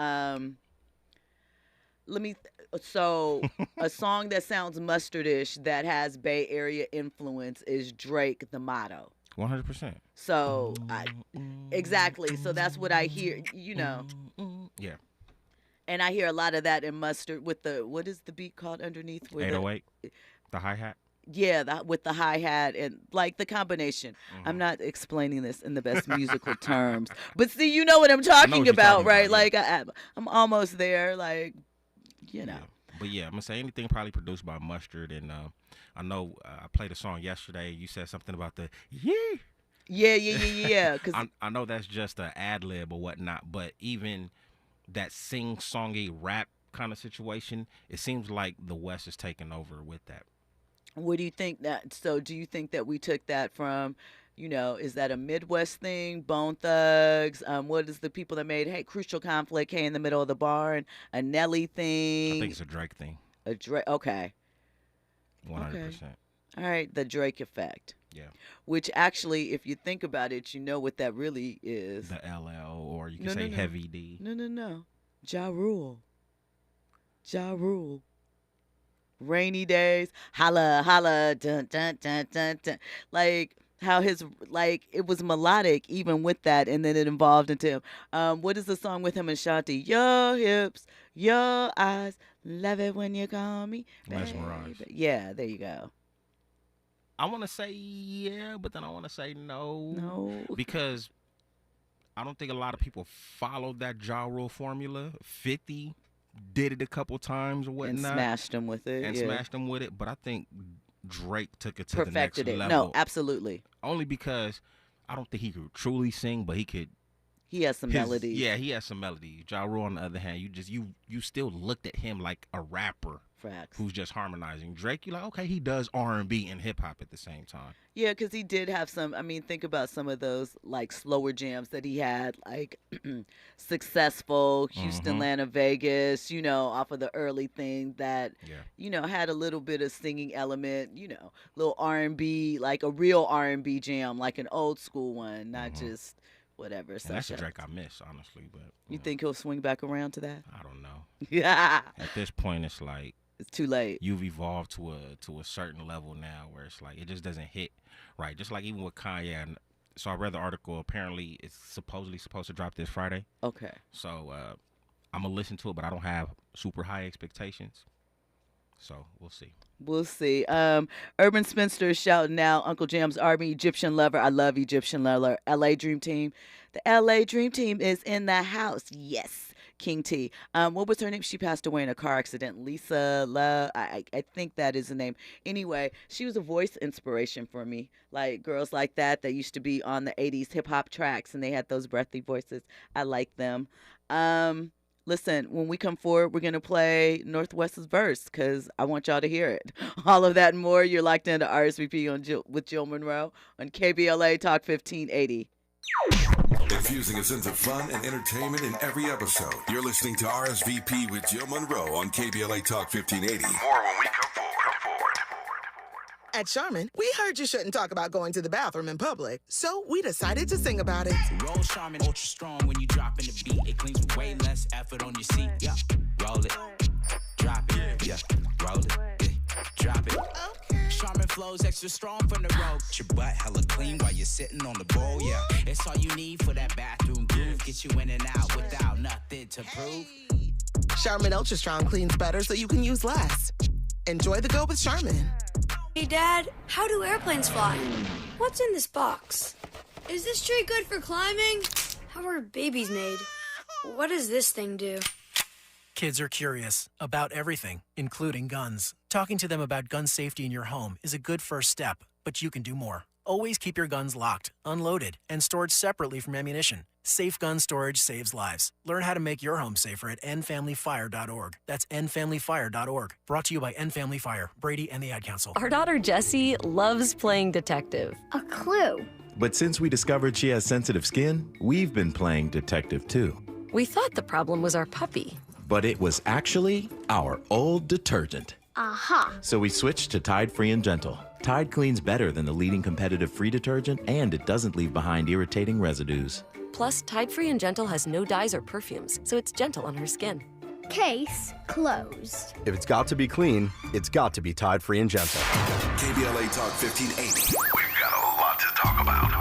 So a song that sounds mustardish that has Bay Area influence is Drake, The Motto. 100%. So exactly. So that's what I hear. Yeah. And I hear a lot of that in Mustard with the what is the beat called underneath? 808. The hi-hat. Yeah, with the hi-hat and like the combination. I'm not explaining this in the best musical terms, but see, you know what I'm talking about, right? Like I'm almost there, like, Yeah. But yeah, I'm gonna say anything probably produced by Mustard, and I know I played a song yesterday. You said something about the yeah. Cause I know that's just an ad lib or whatnot, but even that sing-songy rap kind of situation, it seems like the West is taking over with that. What do you think that? So, do you think that we took that from, is that a Midwest thing? Bone Thugs? What is the people that made Crucial Conflict? Hey, in the Middle of the Barn? A Nelly thing? I think it's a Drake thing. A Drake? Okay. 100%. Okay. All right, the Drake effect. Yeah. Which actually, if you think about it, you know what that really is. The LL, or you can say Heavy D. No. Ja Rule. Ja Rule. Rainy days, holla, holla, dun, dun, dun, dun, dun. Like how it was melodic even with that, and then it evolved into what is the song with him and Shanti? Your hips, your eyes, love it when you call me Mesmerized. baby. Ja, there you go. I want to say yeah, but then I want to say no. No. Because I don't think a lot of people followed that Ja Rule formula. 50 did it a couple times or whatnot. And smashed him with it. But I think Drake took it to Perfected the next it. level. No, absolutely. Only because I don't think he could truly sing, but he has some melodies. Yeah, he has some melodies. Ja Rule, on the other hand, you still looked at him like a rapper. Facts. Who's just harmonizing. Drake, you're like, okay, he does R&B and hip-hop at the same time. Yeah, because he did have some, think about some of those, like, slower jams that he had, like, Successful, Houston, Atlanta, Vegas, off of the early thing that, had a little bit of singing element, little R&B, like a real R&B jam, like an old school one, not just whatever. And that's a Drake I miss, honestly. But you think he'll swing back around to that? I don't know. Yeah. At this point, it's like, it's too late. You've evolved to a certain level now where it's like it just doesn't hit right. Just like even with Kanye. And so I read the article. Apparently, it's supposedly supposed to drop this Friday. Okay. So I'm gonna listen to it, but I don't have super high expectations. So we'll see. We'll see. Urban Spinster shouting out Uncle Jam's Army, Egyptian Lover. I love Egyptian Lover. LA Dream Team. The LA Dream Team is in the house. Yes. King T. What was her name? She passed away in a car accident. Lisa Love. I think that is the name. Anyway, she was a voice inspiration for me. Like girls like that used to be on the 80s hip hop tracks and they had those breathy voices. I like them. Listen, when we come forward, we're going to play Northwest's verse because I want y'all to hear it. All of that and more. You're locked into RSVP with Jill Munroe on KBLA Talk 1580. Infusing a sense of fun and entertainment in every episode. You're listening to RSVP with Jill Munroe on KBLA Talk 1580. More when we come forward. At Charmin, we heard you shouldn't talk about going to the bathroom in public, so we decided to sing about it. Roll Charmin ultra strong when you drop in the beat. It cleans with way less effort on your seat. Yeah, roll it, drop it. Yeah, roll it, drop it. Charmin flows extra strong from the road. Your butt hella clean while you're sitting on the bowl. Yeah, it's all you need for that bathroom groove. Get you in and out without nothing to prove. Charmin Ultra Strong cleans better so you can use less. Enjoy the go with Charmin. Hey, Dad, how do airplanes fly? What's in this box? Is this tree good for climbing? How are babies made? What does this thing do? Kids are curious about everything, including guns. Talking to them about gun safety in your home is a good first step, but you can do more. Always keep your guns locked, unloaded, and stored separately from ammunition. Safe gun storage saves lives. Learn how to make your home safer at endfamilyfire.org. That's endfamilyfire.org. Brought to you by End Family Fire, Brady, and the Ad Council. Our daughter Jessie loves playing detective. A clue. But since we discovered she has sensitive skin, we've been playing detective too. We thought the problem was our puppy. But it was actually our old detergent. Aha. So we switched to Tide Free and Gentle. Tide cleans better than the leading competitive free detergent, and it doesn't leave behind irritating residues. Plus, Tide Free and Gentle has no dyes or perfumes, so it's gentle on her skin. Case closed. If it's got to be clean, it's got to be Tide Free and Gentle. KBLA Talk 1580. We've got a lot to talk about.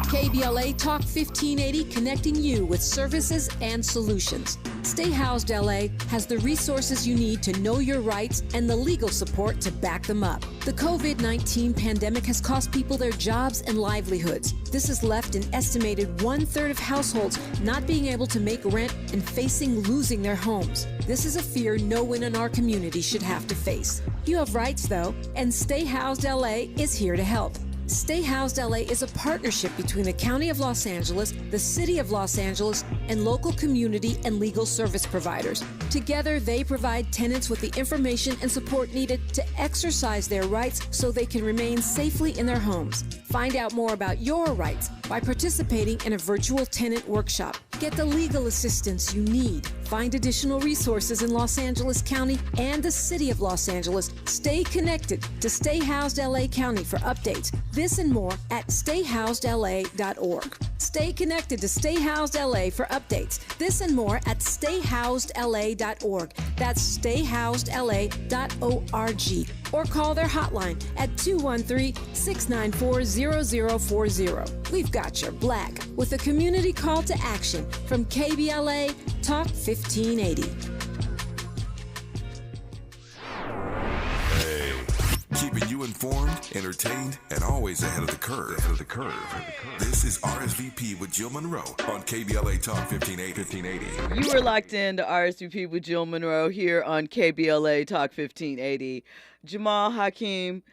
KBLA Talk 1580, connecting you with services and solutions. Stay Housed LA has the resources you need to know your rights and the legal support to back them up. The COVID-19 pandemic has cost people their jobs and livelihoods. This has left an estimated 1/3 of households not being able to make rent and facing losing their homes. This is a fear no one in our community should have to face. You have rights, though, and Stay Housed LA is here to help. Stay Housed LA is a partnership between the County of Los Angeles, the City of Los Angeles, and local community and legal service providers. Together, they provide tenants with the information and support needed to exercise their rights so they can remain safely in their homes. Find out more about your rights by participating in a virtual tenant workshop. Get the legal assistance you need. Find additional resources in Los Angeles County and the City of Los Angeles. Stay connected to Stay Housed LA County for updates. This and more at stayhousedla.org. Stay connected to Stay Housed LA for updates. This and more at stayhousedla.org. That's stayhousedla.org. Or call their hotline at 213-694-0040. We've got your black with a community call to action from KBLA Talk 1580. Keeping you informed, entertained, and always ahead of the curve. This is RSVP with Jill Munroe on KBLA Talk 1580. You were locked in to RSVP with Jill Munroe here on KBLA Talk 1580. Jamal Hakeem,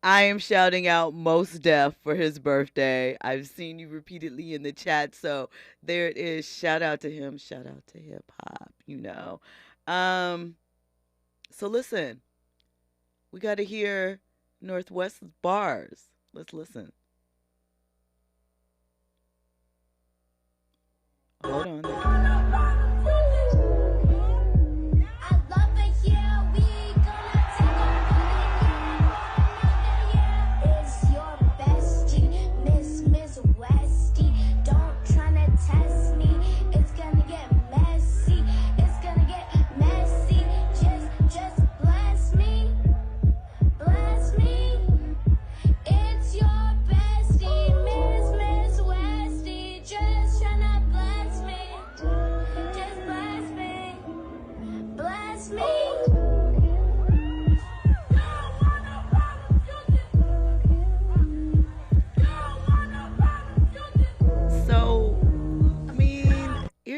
I am shouting out Mos Def for his birthday. I've seen you repeatedly in the chat, so there it is. Shout out to him. Shout out to hip hop, you know. So listen, we got to hear Northwest's bars. Let's listen. Hold on.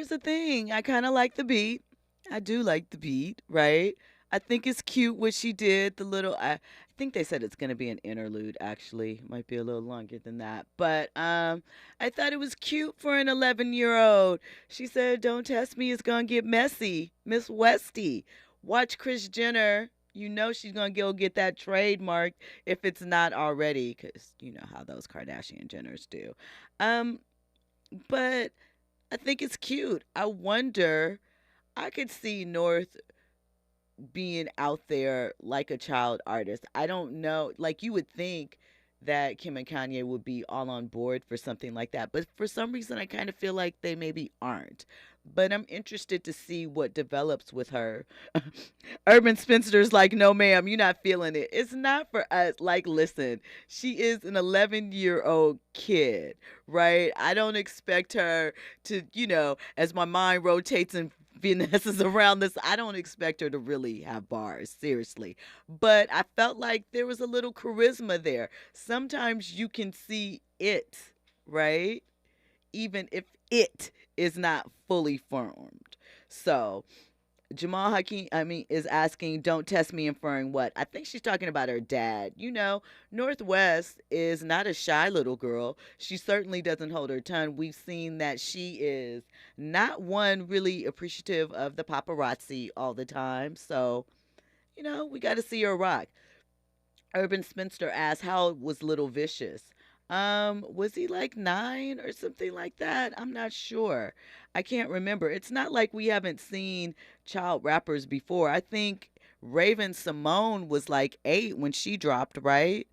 The thing, I kind of like the beat. I do like the beat, right? I think it's cute what she did. The little, I think they said it's going to be an interlude, actually. Might be a little longer than that. But I thought it was cute for an 11-year-old. She said, don't test me, it's going to get messy. Miss Westy. Watch Kris Jenner. You know she's going to go get that trademark if it's not already, because you know how those Kardashian Jenners do. But I think it's cute. I wonder, I could see North being out there like a child artist. I don't know. Like, you would think that Kim and Kanye would be all on board for something like that. But for some reason, I kind of feel like they maybe aren't. But I'm interested to see what develops with her. Urban Spinster's like, no, ma'am, you're not feeling it. It's not for us. Like, listen, she is an 11-year-old kid, right? I don't expect her to, you know, as my mind rotates and finesses around this, I don't expect her to really have bars, seriously. But I felt like there was a little charisma there. Sometimes you can see it, right? Even if it is not fully formed. So Jamal Hakeem, is asking, don't test me, inferring what? I think she's talking about her dad. Northwest is not a shy little girl. She certainly doesn't hold her tongue. We've seen that she is not one really appreciative of the paparazzi all the time. So, we got to see her rock. Urban Spinster asks, how was Little Vicious? Was he like 9 or something like that? I'm not sure. I can't remember. It's not like we haven't seen child rappers before. I think Raven Simone was like 8 when she dropped, right?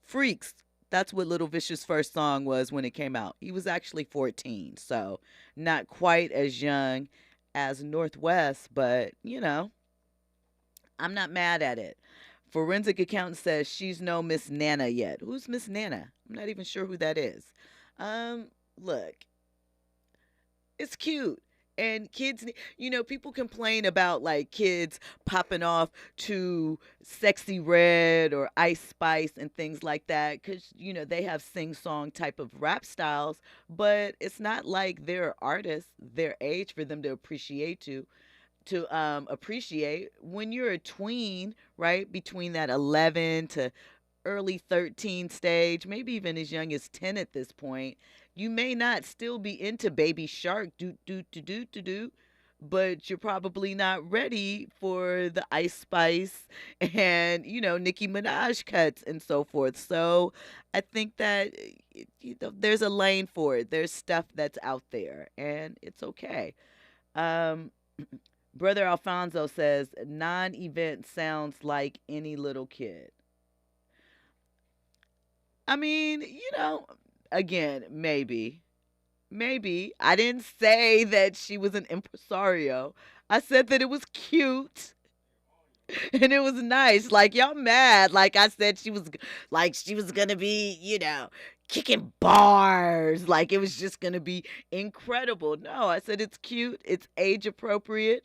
Freaks. That's what Little Vicious' first song was when it came out. He was actually 14, so not quite as young as Northwest, but I'm not mad at it. Forensic Accountant says she's no Miss Nana yet. Who's Miss Nana? I'm not even sure who that is. Look, it's cute. And kids, people complain about like kids popping off to Sexy Red or Ice Spice and things like that because, they have sing-song type of rap styles, but it's not like they're artists their age for them to appreciate when you're a tween, right, between that 11 to early 13 stage, maybe even as young as 10 at this point, you may not still be into Baby Shark, but you're probably not ready for the Ice Spice and, Nicki Minaj cuts and so forth. So I think that there's a lane for it. There's stuff that's out there, and it's okay. Brother Alfonso says, non-event sounds like any little kid. Again, maybe. I didn't say that she was an impresario. I said that it was cute. And it was nice. Like, y'all mad. Like I said, she was going to be, kicking bars. Like it was just going to be incredible. No, I said it's cute. It's age appropriate.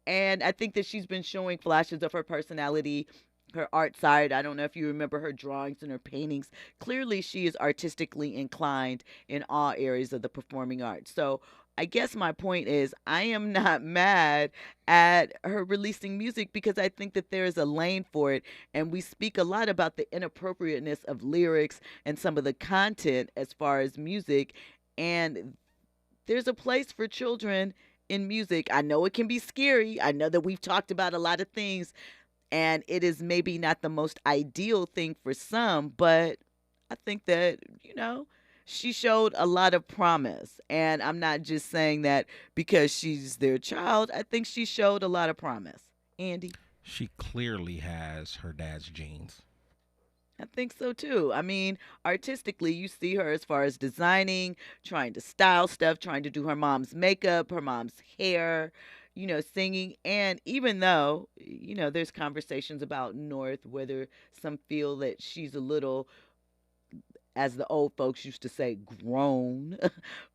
And I think that she's been showing flashes of her personality, her art side. I don't know if you remember her drawings and her paintings. Clearly, she is artistically inclined in all areas of the performing arts. So I guess my point is I am not mad at her releasing music because I think that there is a lane for it. And we speak a lot about the inappropriateness of lyrics and some of the content as far as music. And there's a place for children in music. I know it can be scary. I know that we've talked about a lot of things and it is maybe not the most ideal thing for some, but I think that, she showed a lot of promise. And I'm not just saying that because she's their child. I think she showed a lot of promise. Andy? She clearly has her dad's genes. I think so too. Artistically, you see her as far as designing, trying to style stuff, trying to do her mom's makeup, her mom's hair, singing. And even though, there's conversations about North, whether some feel that she's a little, as the old folks used to say, grown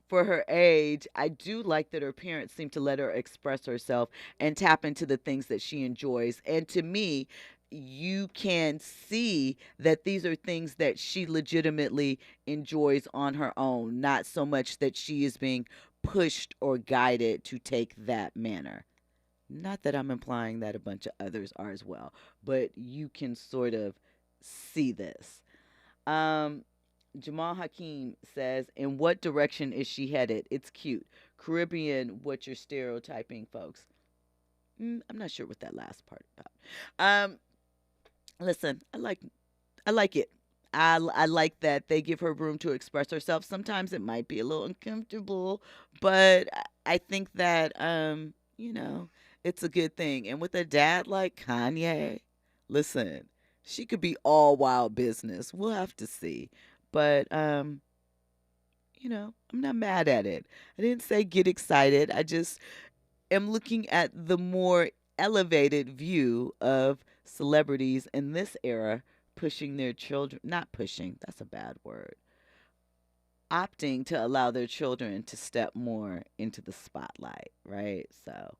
for her age, I do like that her parents seem to let her express herself and tap into the things that she enjoys. And to me, you can see that these are things that she legitimately enjoys on her own, not so much that she is being pushed or guided to take that manner. Not that I'm implying that a bunch of others are as well, but you can sort of see this. Jamal Hakeem says, in what direction is she headed? It's cute. Caribbean, what you're stereotyping, folks. I'm not sure what that last part about. Listen, I like it. I like that they give her room to express herself. Sometimes it might be a little uncomfortable, but I think that, it's a good thing. And with a dad like Kanye, listen, she could be all wild business. We'll have to see. But, I'm not mad at it. I didn't say get excited. I just am looking at the more elevated view of celebrities in this era pushing their children, not pushing, that's a bad word, opting to allow their children to step more into the spotlight, right? So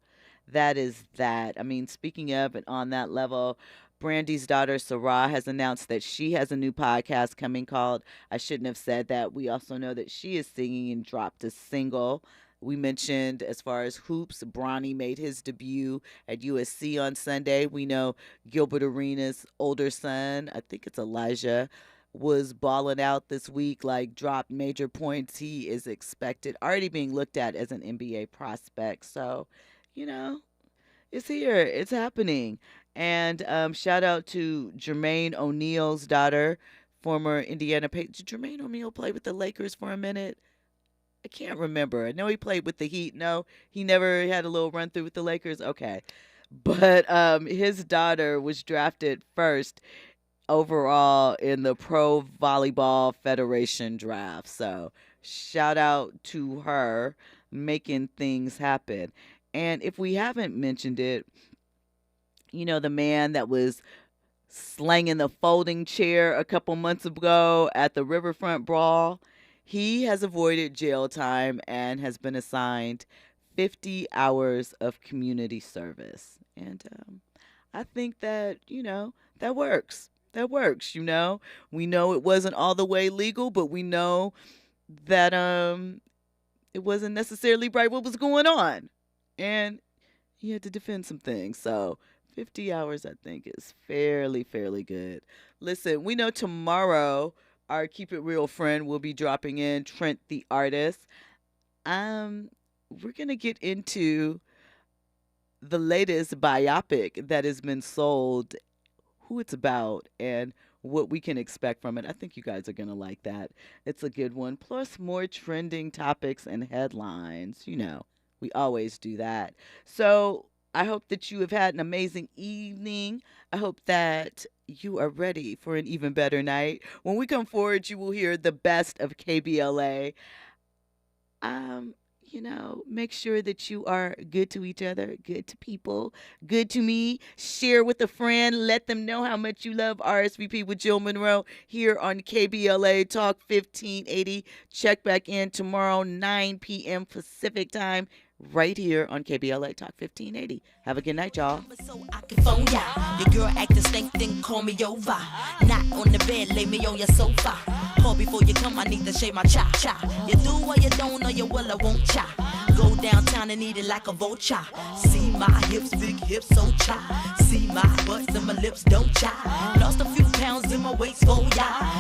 that is that. Speaking of and on that level, Brandy's daughter, Sarah, has announced that she has a new podcast coming called I Shouldn't Have Said That. We also know that she is singing and dropped a single We mentioned as far as hoops, Bronny made his debut at USC on Sunday. We know Gilbert Arenas' older son, I think it's Elijah, was balling out this week, like dropped major points. He is expected, already being looked at as an NBA prospect. So, it's here. It's happening. And shout out to Jermaine O'Neal's daughter, former Indiana Did Jermaine O'Neal play with the Lakers for a minute? I can't remember. I know he played with the Heat. No, he never had a little run through with the Lakers. Okay. But his daughter was drafted first overall in the Pro Volleyball Federation draft. So shout out to her making things happen. And if we haven't mentioned it, the man that was slanging the folding chair a couple months ago at the Riverfront Brawl, he has avoided jail time and has been assigned 50 hours of community service. And I think that, that works. That works, We know it wasn't all the way legal, but we know that it wasn't necessarily right what was going on. And he had to defend some things. So 50 hours, I think, is fairly good. Listen, we know tomorrow our Keep It Real friend will be dropping in, Trent the Artist. We're going to get into the latest biopic that has been sold, who it's about, and what we can expect from it. I think you guys are going to like that. It's a good one. Plus more trending topics and headlines. We always do that. So I hope that you have had an amazing evening. I hope that you are ready for an even better night. When we come forward, you will hear the best of KBLA. Make sure that you are good to each other, good to people, good to me. Share with a friend. Let them know how much you love RSVP with Jill Munroe here on KBLA Talk 1580. Check back in tomorrow, 9 p.m. Pacific time, right here on KBLA Talk 1580. Have a good night, y'all. Your girl acting stank, then call me over. Not on the bed, lay me on your sofa. Call before you come, I need to shave my cha-cha. You do or you don't, or you will, I won't cha. Go downtown and eat it like a vulture. See my hips, big hips, so cha. See my butts and my lips, don't cha. Lost a few pounds in my waist, oh yeah.